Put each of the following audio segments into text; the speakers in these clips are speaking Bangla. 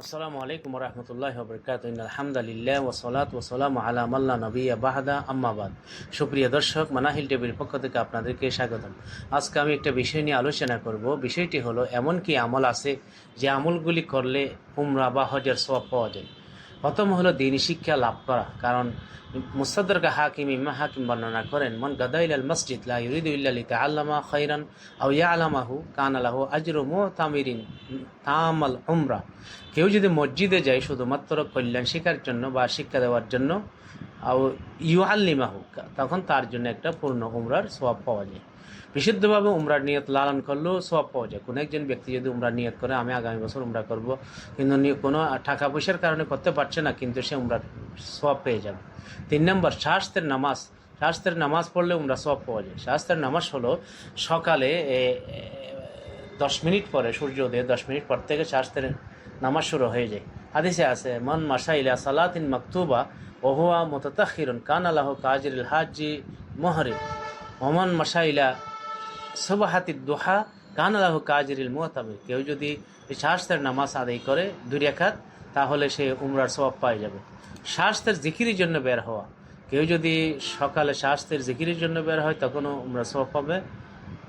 আসসালামু আলাইকুম রহমতুল্লাহ বরকাত। আলহামদুলিল্লাহ ওসলাত ওসালাম আলা মাল্লা নবিয়া বাহাদা আম্মাবাদ। সুপ্রিয় দর্শক, মানাহিল টিভির পক্ষ থেকে আপনাদেরকে স্বাগতম। আজকে আমি একটা বিষয় নিয়ে আলোচনা করব। বিষয়টি হলো, এমন কি আমল আছে যে আমলগুলি করলে উমরা বা হজের সওয়াব পাওয়া যায়। প্রথম হলো দ্বীনি শিক্ষা লাভ করা। কারণ মুসাদ্দারক হাকিম ইমাম হাকিম বর্ণনা করেন, মান গাদা ইলাল মসজিদ লা ইউরিদু ইল্লা লিতাআল্লামা খায়রান আও ইয়ালামাহু কানা লাহু আজরু মুতামিরিন তামাল উমরা। কেউ যদি মসজিদে যায় শুধুমাত্র কল্যাণ শিক্ষার জন্য বা শিক্ষা দেওয়ার জন্য, আও ইউআল্লিমাহু, তখন তার জন্য একটা পূর্ণ উমরার সওয়াব পাওয়া যায়। বিশুদ্ধভাবে উমরার নিয়ত লালন করলেও সওয়াব পাওয়া যায়। কোনো একজন ব্যক্তি যদি উমরার নিয়ত করে আমি আগামী বছর উমরা করব, কিন্তু কোনো টাকা পয়সার কারণে করতে পারছে না, কিন্তু সে উমরার সওয়াব পেয়ে যাবে। 3 নম্বর, শাস্ত্রের নামাজ। শাস্ত্রের নামাজ পড়লে উমরা সওয়াব পাওয়া যায়। শাস্ত্রের নামাজ হলো সকালে 10 মিনিট পরে, সূর্যোদয়ে 10 মিনিট পর থেকে শাস্ত্রের নামাজ শুরু হয়ে যায়। হাদিসে আছে, মন মাশা ইলা সালাতিন মাকতুবা ওয়া হুয়া মুতাতাখিরুন কানা লাহু কাজিরুল হাজ্জি মুহরিম ওমান মাশা ইলা সুবহাতিদ দুহা কানা লাহু কাজিরুল মুতামির। কেউ যদি শাস্ত্রের নামাজ আদায় করে 2 রাকাত, তাহলে সে উমরার সওয়াব পেয়ে যাবে। শাস্ত্রের জিকিরের জন্য বের হওয়া। কেউ যদি সকালে শাস্ত্রের জিকিরের জন্য বের হয়, তখনও উমরার সওয়াব পাবে।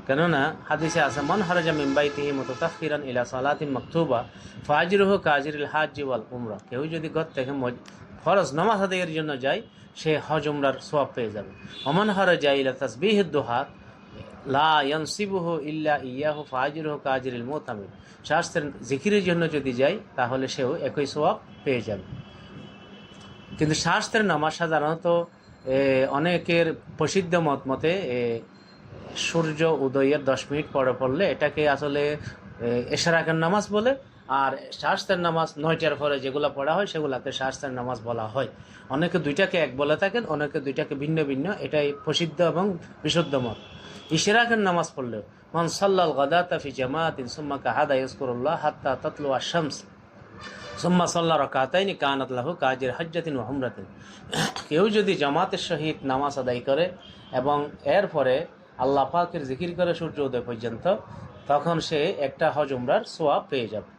কেননা হাদিসে আছে, মান হারাজা মিন বাইতিহি মুতাতাখিরান ইলা সালাতিন মাকতুবা ফাজরুহু কাজিরুল হাজ্জি ওয়াল উমরা। কেউ যদি ঘর থেকে ফরজ নামাজ আদায়ের জন্য যায়, সে হজ উমরার সওয়াব পেয়ে যাবে। ওমান হারাজা ইলা তাসবিহিদ দুহা লা ইয়ানসিবুহু ইল্লা ইয়াহু ফাজরুহু কাজিরুল মুতামির। শাস্ত্রের জিকিরের জন্য যদি যায়, তাহলে সেও একই সওয়াব পেয়ে যাবে। কিন্তু শাস্ত্রের নামাজ সাধারণত অনেকের প্রসিদ্ধ মতে সূর্য উদয়ের 10 মিনিট পরে পড়লে এটাকে আসলে এশরাকের নামাজ বলে। আর শাস্ত্রের নামাজ 9টার পরে যেগুলো পড়া হয়, সেগুলোকে শাস্ত্রের নামাজ বলা হয়। অনেকে দুইটাকে এক বলে থাকেন, অনেকে দুইটাকে ভিন্ন ভিন্ন। এটাই প্রসিদ্ধ এবং বিশুদ্ধ মত। ইশরাকের নামাজ পড়লেও, মান সাল্লাল গাদাতা ফি জামাতিন সুম্মা কাহাদা ইয়াজকুরুল্লাহ হাত্তা তাতলু আশ-শামস সুম্মা সাল্লা রাকাতাইনি কানাত লাহু কাজির হজ্জাতিন ওয়া উমরাতিন। কেউ যদি জামাতের সহিত নামাজ আদায় করে এবং এরপরে আল্লাহ পাকের জিকির করে সূর্য উদয় পর্যন্ত, তখন সে একটা হজ উমরার সওয়াব পেয়ে যাবে।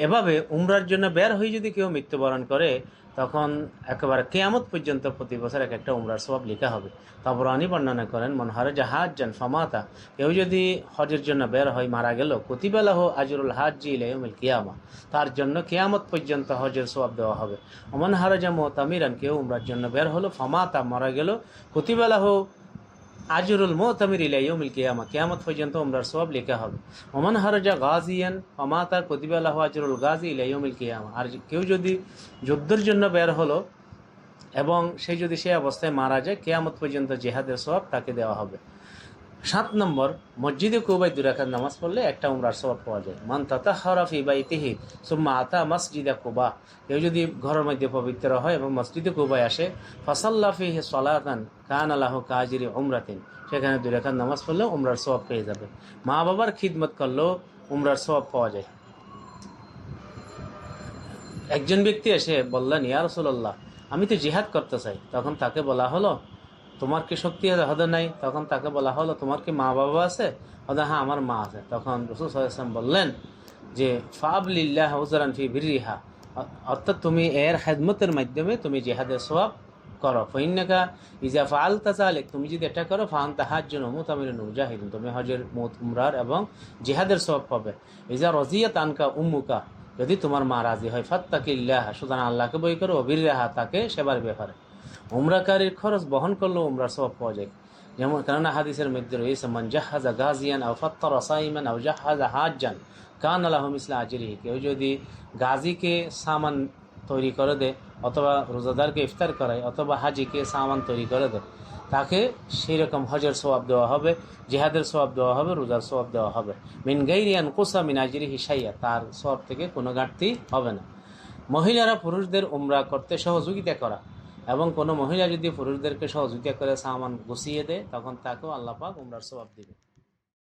এভাবে উমরার জন্য বের হয়ে যদি কেউ মৃত্যুবরণ করে, তখন একেবারে কিয়ামত পর্যন্ত প্রতি বছর এক একটা উমরার সওয়াব লেখা হবে। তাবরানী বর্ণনা করেন, মন হারাজা হাজ্জান ফামাতা। কেউ যদি হজের জন্য বের হয়, মারা গেল, কুতিবা লাহু আজরুল হাজ্জি ইলা ইয়াউমিল কিয়ামা। তার জন্য কিয়ামত পর্যন্ত হজের সওয়াব দেওয়া হবে। ওমান হারাজা মুতামিরান। কেউ উমরার জন্য বের হলো, ফামাতা, মারা গেল, কুতিবা লাহু আজরুল মুতামির ইলা ইয়াউমিল কিয়ামা। কিয়ামত পর্যন্ত উমরার সওয়াব লেখা হবে। ওমান হারাজা গাজিয়ান ফামাতা কুতিবা লাহু আজরুল গাজি ইলা ইয়াউমিল কিয়ামা। আর কেউ যদি যুদ্ধের জন্য বের হলো এবং সে যদি সেই অবস্থায় মারা যায়, কিয়ামত পর্যন্ত জিহাদের সওয়াব তাকে দেওয়া হবে। 7 নম্বর, মসজিদে কুবায় 2 রাকাত নামাজ পড়লে একটা উমরার সওয়াব পাওয়া যায়। মান তাতাহহারা ফি বাইতিহি সুম্মা আতা মসজিদা কুবা। কেউ যদি ঘরের মধ্যে পবিত্র হয় এবং মসজিদে কুবায় আসে, ফাসাল্লা ফিহি সালাতান কানা লাহু কাজিরি উমরাতিন। সেখানে 2 রাকাত নামাজ পড়লে উমরার সওয়াব পেয়ে যাবে। মা বাবার খিদমত করলেও উমরার সওয়াব পাওয়া যায়। একজন ব্যক্তি এসে বললেন, ইয়া রাসূলুল্লাহ, আমি তো জিহাদ করতে চাই। তখন তাকে বলা হলো, তোমার কি শক্তি হদে নাই? তখন তাকে বলা হলো, তোমার কি মা বাবা আছে? হ্যাঁ, আমার মা আছে। তখন রাসূল সাল্লাল্লাহু আলাইহি ওয়াসাল্লাম বললেন যে, ফাবলিল্লাহ উজরান ফি বিররিহা, অর্থাৎ তুমি এর খেদমতের মাধ্যমে তুমি জিহাদের সওয়াব করো। ফাইন্নাকা ইজা ফাআলতা যালিক, তুমি যদি এটা করো, ফাআনতা হাজ্জুন মুতামিরুন মুজাহিদুন, তুমি হজের উমরার এবং জিহাদের সওয়াব পাবে। ইজা রাজিয়াত আনকা উম্মুকা, যদি তোমার মা রাজি হয়, ফাত্তাকিল্লাহ, সুতরাং আল্লাহকে ভয় করো, বিররিহা, তাকে সেবার ব্যাপারে। উমরাকারীর খরচ বহন করলেও উমরার সওয়াব পাওয়া যায়। যেমন কেননা হাদিসের মধ্যে রয়েছে, মান জাহাজা গাজিয়ান আও ফাত্তারা সাইমান আও জাহাজা হাজ্জান কানা লাহু মিসলা আজরিহি। কেউ যদি গাজীকে সামান তৈরি করে দেয়, অথবা রোজাদারকে ইফতার করায়, অথবা হাজিকে সামান তৈরি করে দেয়, তাকে সেই রকম হজের সওয়াব দেওয়া হবে, জিহাদের সওয়াব দেওয়া হবে, রোজার সওয়াব দেওয়া হবে। মিন গায়রি আনকুসা মিন আজরিহি শাইআ, তার সওয়াব থেকে কোনো ঘাটতি হবে না। মহিলারা পুরুষদের উমরা করতে সহযোগিতা করা, এবং কোনো মহিলা যদি পুরুষদেরকে সহযোগিতা করে সামান গুছিয়ে দেয়, তখন তাকেও আল্লাহ পাক উমরার সওয়াব দিবে।